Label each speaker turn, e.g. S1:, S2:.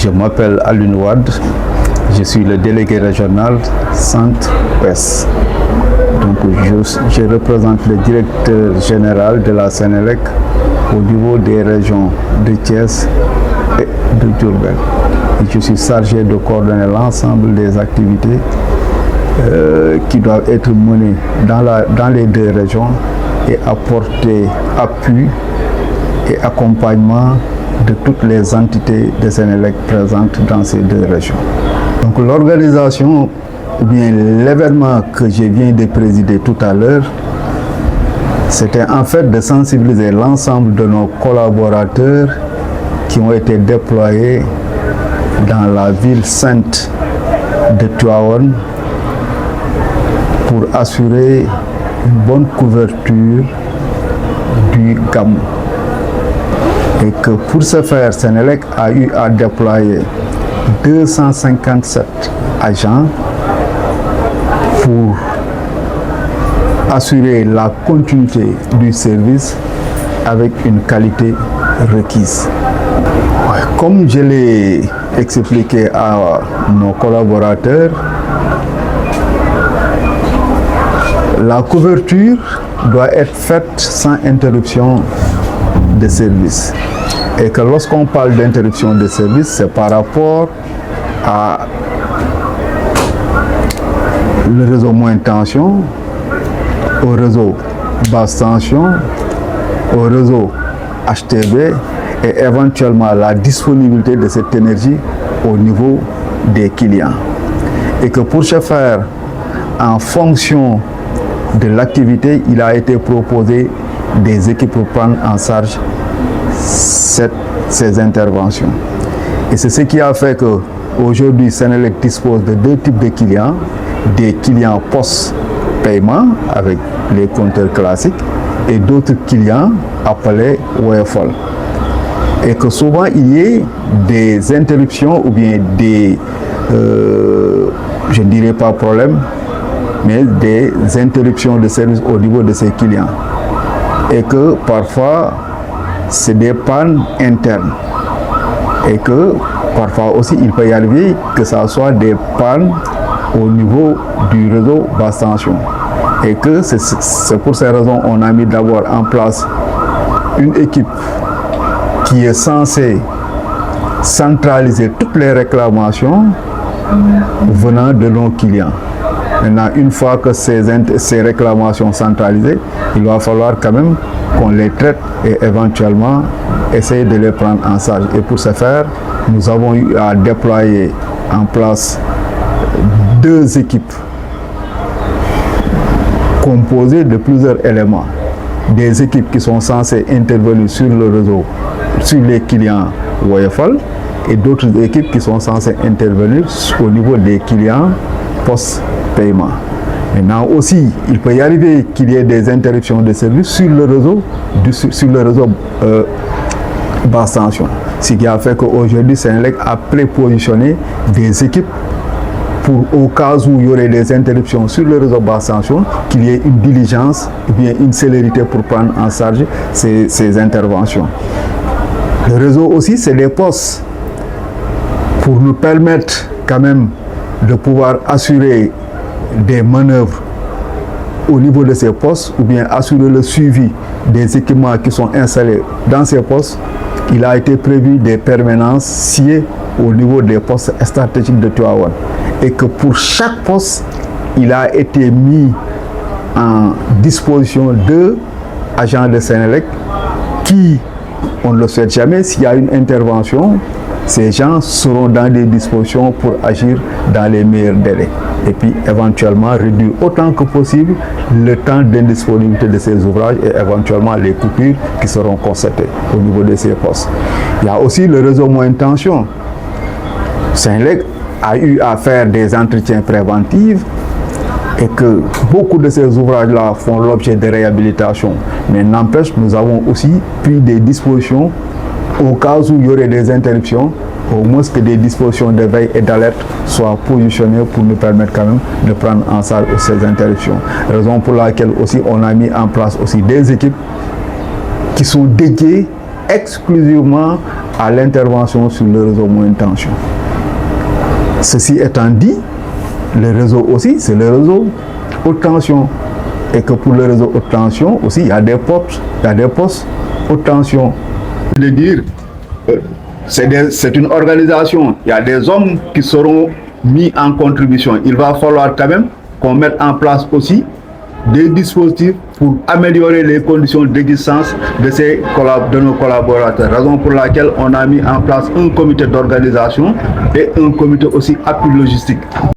S1: Je m'appelle Alioune Wade, je suis le délégué régional Centre-Ouest. Donc je représente le directeur général de la Sénélec au niveau des régions de Thiès et de Diourbel. Et je suis chargé de coordonner l'ensemble des activités qui doivent être menées dans les deux régions et apporter appui et accompagnement de toutes les entités de Sénélec présentes dans ces deux régions. Donc l'organisation, ou bien l'événement que je viens de présider tout à l'heure, c'était en fait de sensibiliser l'ensemble de nos collaborateurs qui ont été déployés dans la ville sainte de Tivaouane pour assurer une bonne couverture du Gamou. Et que pour ce faire, Sénélec a eu à déployer 257 agents pour assurer la continuité du service avec une qualité requise. Comme je l'ai expliqué à nos collaborateurs, la couverture doit être faite sans interruption de service. Et que lorsqu'on parle d'interruption de service, c'est par rapport à le réseau moyenne tension, au réseau basse tension, au réseau HTB et éventuellement la disponibilité de cette énergie au niveau des clients. Et que pour ce faire, en fonction de l'activité, il a été proposé des équipes pour prendre en charge ces interventions. Et c'est ce qui a fait qu'aujourd'hui, Sénélec dispose de deux types de clients, des clients post-paiement avec les compteurs classiques et d'autres clients appelés WFL. Et que souvent il y ait des interruptions ou bien des, je ne dirais pas problème, mais des interruptions de service au niveau de ces clients. Et que parfois c'est des pannes internes. Et que parfois aussi il peut y arriver que ça soit des pannes au niveau du réseau basse tension. Et que c'est pour ces raisons qu'on a mis d'abord en place une équipe qui est censée centraliser toutes les réclamations venant de nos clients. Maintenant, une fois que ces réclamations centralisées, il va falloir quand même qu'on les traite et éventuellement essayer de les prendre en charge. Et pour ce faire, nous avons eu à déployer en place deux équipes composées de plusieurs éléments. Des équipes qui sont censées intervenir sur le réseau, sur les clients WFL, et d'autres équipes qui sont censées intervenir au niveau des clients post-paiement. Maintenant aussi, il peut y arriver qu'il y ait des interruptions de service sur le réseau, basse tension. Ce qui a fait qu'aujourd'hui, Sénélec a prépositionné des équipes pour, au cas où il y aurait des interruptions sur le réseau basse tension, qu'il y ait une diligence ou bien une célérité pour prendre en charge ces interventions. Le réseau aussi, c'est des postes pour nous permettre quand même de pouvoir assurer des manœuvres au niveau de ces postes ou bien assurer le suivi des équipements qui sont installés dans ces postes. Il a été prévu des permanences sciées au niveau des postes stratégiques de Tivaouane. Et que pour chaque poste, il a été mis en disposition deux agents de Sénélec qui, on ne le souhaite jamais, s'il y a une intervention, ces gens seront dans des dispositions pour agir dans les meilleurs délais. Et puis éventuellement réduire autant que possible le temps d'indisponibilité de ces ouvrages et éventuellement les coupures qui seront constatées au niveau de ces postes. Il y a aussi le réseau moyenne tension. Sénélec a eu à faire des entretiens préventifs et que beaucoup de ces ouvrages-là font l'objet de réhabilitation. Mais n'empêche, nous avons aussi pris des dispositions au cas où il y aurait des interruptions, au moins que des dispositions de veille et d'alerte soient positionnées pour nous permettre quand même de prendre en charge ces interruptions. Raison pour laquelle aussi on a mis en place aussi des équipes qui sont dédiées exclusivement à l'intervention sur le réseau moyenne tension. Ceci étant dit, le réseau aussi, c'est le réseau haute tension. Et que pour le réseau haute tension aussi, il y a des postes haute tension. Je veux dire, c'est une organisation. Il y a des hommes qui seront mis en contribution. Il va falloir quand même qu'on mette en place aussi des dispositifs pour améliorer les conditions d'existence de nos collaborateurs. Raison pour laquelle on a mis en place un comité d'organisation et un comité aussi appui logistique.